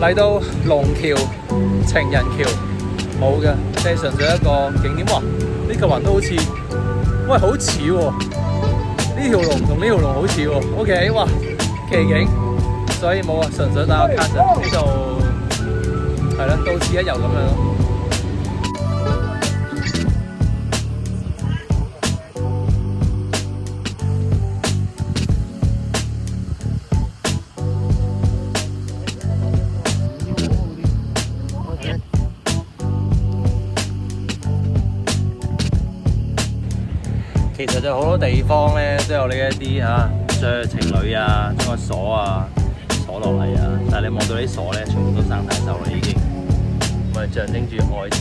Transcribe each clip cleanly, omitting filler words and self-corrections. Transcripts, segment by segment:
嚟到龍橋情人橋冇嘅，即係純粹一個景點。哇！呢嚿雲都好似，喂，好似喎，呢條龍同呢條龍好似喎。OK， 哇，奇景，所以冇啊，純粹打個卡啫。呢度係啦，到此一遊咁樣咯。其實就好多地方咧都有呢一啲將情侶啊，將個鎖啊鎖落嚟啊，但係你望到啲鎖咧，全部都生晒鏽啦已經，咪象徵住愛情，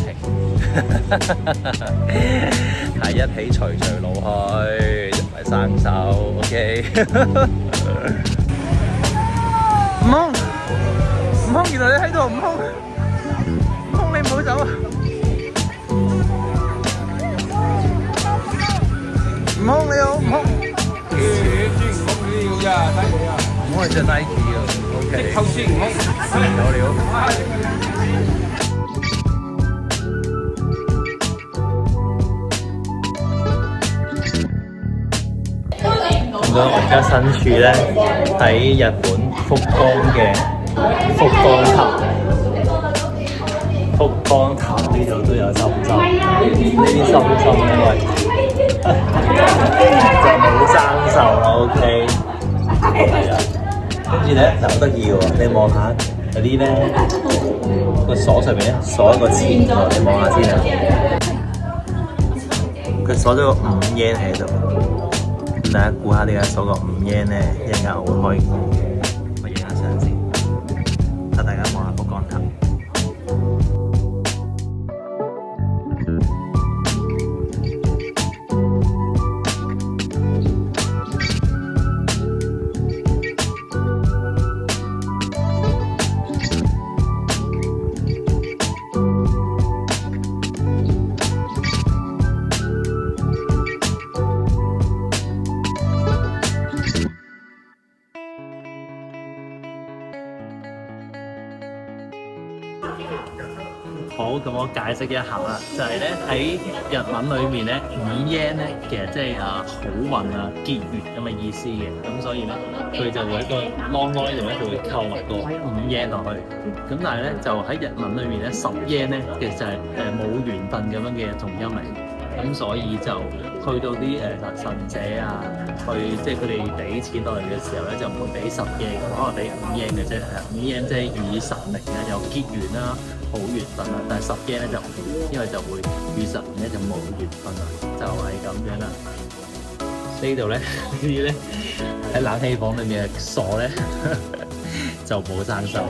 係一起隨隨路去，唔係生鏽。OK， 悟空，悟空，原來你喺度，悟空，悟空你唔好走啊！悟空你好，悟空。孫悟空呢要呀，睇你啊！悟空係着 Nike 啊 ，OK。偷孫悟空，有料。咁樣我而家身處咧喺日本福岡嘅福岡塔。福岡塔呢度都有深深，呢啲深深咧喂。就冇生鏽啦 ，OK， 係啊，跟住咧就好得意嘅喎，你望下有啲咧個鎖上面咧鎖一個錢喎，你望下先啊，佢鎖咗個5 yen 喺度，大家估下點解鎖個5 yen 咧？一陣間我會開，我影下相先，等大家望下福岡塔。好，咁我解釋一下啦，就係咧喺日文裏面咧5 yen 咧，其實即係好運啊、結緣咁嘅意思嘅，咁所以咧佢就會喺個 long line 度咧就會扣埋個5 yen 落去，咁但係咧就喺日文裏面咧10 yen 咧其實就係冇緣分咁樣嘅重音嚟，咁所以就去到啲神社啊，去即係佢哋俾錢落嚟嘅時候咧，就唔會俾10 yen，可能俾5 yen 嘅啫，5 yen 即係與神靈啊有結緣啦。好緣分啦，但係10 yen 咧就唔會，因為就會與神咧就冇緣分啦，就係咁樣啦。呢度咧呢啲咧喺冷氣房裏面嘅鎖咧就冇生鏽。